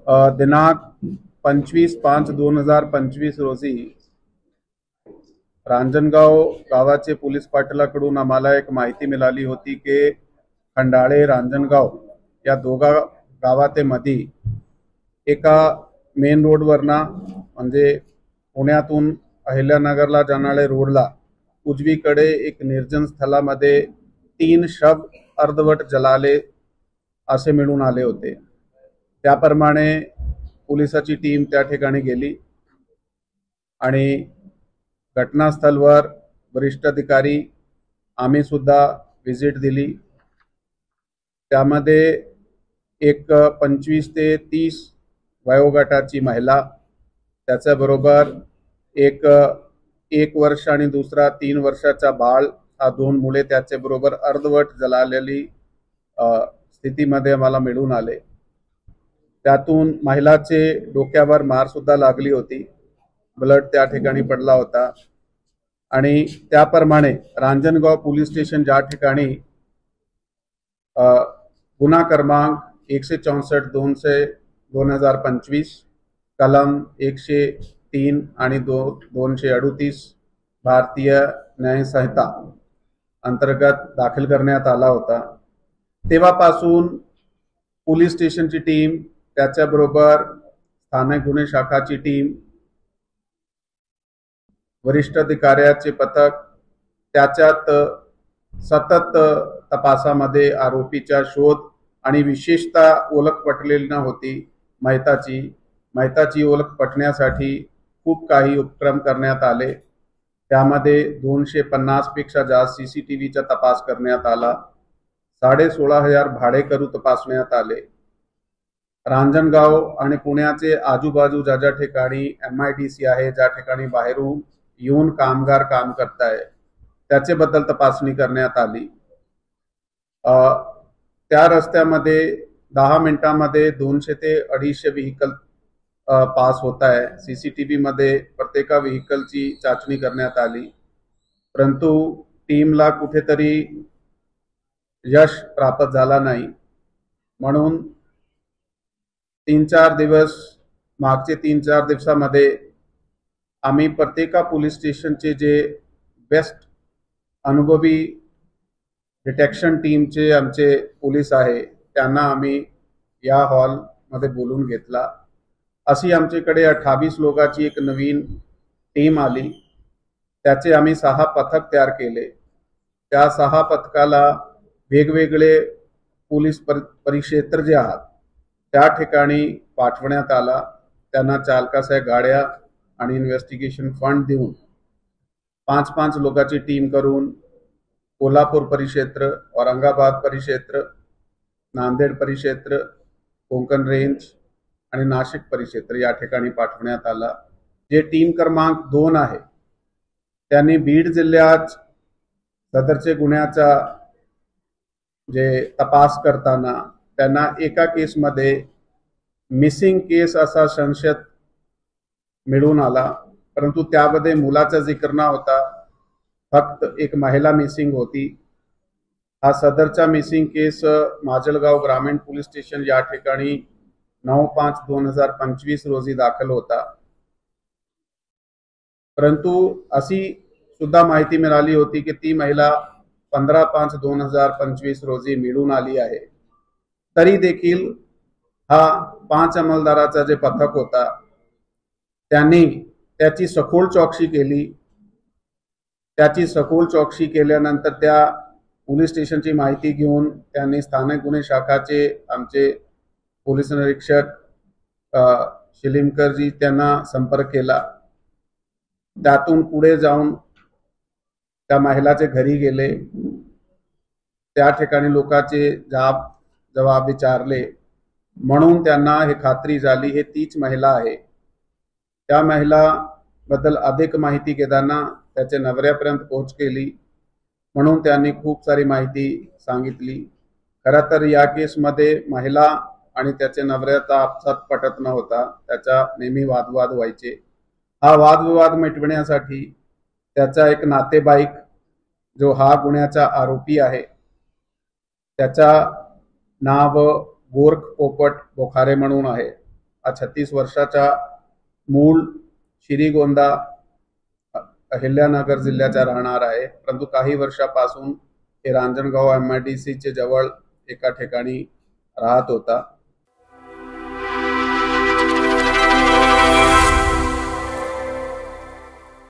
दिनांक 25/5/2025 रोजी रांजणगाव गावाचे पोलीस पाटलाकडून आम्हाला एक माहिती मिळाली होती की खंडाळे रांजणगाव या दोघा गावातेमध्ये एका मेन रोडवरना म्हणजे पुण्यातून अहिल्यानगरला जाणाऱ्या रोडला उजवीकडे एक निर्जन स्थळामध्ये 3 शव अर्धवट जळाले असे मिळून आले होते। त्याप्रमाणे पोलिसाची टीम त्या ठिकाणी गेली आणि घटनास्थळावर वरिष्ठ अधिकारी आम्ही सुद्धा व्हिजिट दिली। त्यामध्ये एक 25 ते 30 वयोगटाची महिला, त्याच्याबरोबर एक वर्ष आणि दुसरा 3 वर्षाचा बाळ, हा 2 मुले त्याच्याबरोबर अर्धवट जळालेली स्थितीमध्ये आम्हाला मिळून आले। त्यातून महिलाचे डोक्यावर मार सुद्धा लागली होती, ब्लड त्या ठिकाणी पडला होता आणि त्याप्रमाणे रांजणगाव पोलीस स्टेशन ज्या ठिकाणी गुन्हा क्रमांक 164/2025 कलम 103 आणि 238 भारतीय न्याय संहिता अंतर्गत दाखल करण्यात आला होता। तेव्हापासून पोलीस स्टेशनची टीम, त्याच्याबरोबर स्थानिक गुन्हे शाखाची टीम, वरिष्ठ अधिकाऱ्याचे पथक त्याच्यात सतत तपासामध्ये आरोपीचा शोध आणि विशेषतः ओळख पटलेली नव्हती मैताची ओळख पटण्यासाठी खूप काही उपक्रम करण्यात आले। त्यामध्ये 250 पेक्षा जास्त CCTVचा तपास करण्यात आला। 16,500 भाडेकरू तपासण्यात आले। रांजणगाव आणि पुण्याचे आजूबाजू ज्या ठिकाणी MIDC आहे, ज्या ठिकाणी बाहेरून येऊन कामगार काम करताय, त्याच्याबद्दल तपासणी करण्यात आली। त्या रस्त्यामध्ये 10 मिनिटांमध्ये 200 ते 250 व्हेकल पास होत आहे। CCTV मध्ये प्रत्येक व्हेकलची चाचणी करण्यात आली, परंतु टीमला कुठेतरी यश प्राप्त झाला नाही। म्हणून मागचे 3-4 दिवसामध्ये आम्ही प्रत्येक पोलीस स्टेशनचे जे बेस्ट अनुभवी डिटेक्शन टीमचे आमचे पोलीस आहे त्यांना आम्ही या हॉलमध्ये बोलून घेतला। अशी आमच्याकडे 28 लोकांची एक नवीन टीम आली। त्याचे आम्ही 6 पथक तयार केले। त्या 6 पथकाला वेगवेगळे पोलीस परिक्षेत्र जे आहेत त्या ठिकाणी पाठवण्यात आला। त्यांना चालकाच्या गाड्या आणि इन्व्हेस्टिगेशन फंड देऊन 5-5 लोकांची टीम करून कोल्हापूर परिक्षेत्र, औरंगाबाद परिक्षेत्र, नांदेड परिक्षेत्र, कोकण रेंज आणि नाशिक परिक्षेत्र या ठिकाणी पाठवण्यात आला। जे टीम क्रमांक 2 आहे त्यांनी बीड जिल्ह्यात सदरचे गुन्ह्याचा जे तपास करताना त्यांना एका केसमध्ये मिसिंग केस असा संशय मिळून आला, परंतु त्यामध्ये मुलाचा जिक्र न होता फक्त एक महिला मिसिंग होती। हा सदरचा मिसिंग केस माजलगाव ग्रामीण पोलीस स्टेशन या ठिकाणी 9/5/2025 रोजी दाखल होता। परंतु अशी सुद्धा माहिती मिळाली होती की ती महिला 15/5/2025 रोजी मिळून आली आहे। तरी देखील हा 5 अंमलदाराचा जे पथक होता त्यांनी त्याची सखोल चौकशी केली। त्याची सखोल चौकशी केल्यानंतर त्या पोलीस स्टेशनची माहिती घेऊन त्यांनी स्थानिक गुन्हे शाखाचे आमचे पोलीस निरीक्षक शिलिमकरजी त्यांना संपर्क केला। त्यातून पुढे जाऊन त्या महिलाचे घरी गेले, त्या ठिकाणी लोकांचे जबाब विचारले, म्हणून त्यांना हे खात्री झाली हे तीच महिला आहे। त्या महिला बद्दल अधिक माहिती घेताना त्याच्या नवऱ्यापर्यंत पोहोच केली, म्हणून त्यांनी खूप सारी माहिती सांगितली। खरं तर या केसमध्ये महिला आणि त्याच्या नवऱ्याचा आपसात पटत नव्हता, त्याचा नेहमी वादविवाद व्हायचे। हा वादविवाद मिटवण्यासाठी त्याचा एक नातेवाईक जो हा गुन्ह्याचा आरोपी आहे त्याचा नाव गोरख पोपट बोखारे म्हणून आहे हा 36 वर्षाचा मूळ श्रीगोंदा अहिल्यानगर जिल्ह्याचा राहणार आहे, परंतु काही वर्षापासून हे रांजणगाव MIDC चे जवळ एका ठिकाणी राहत होता.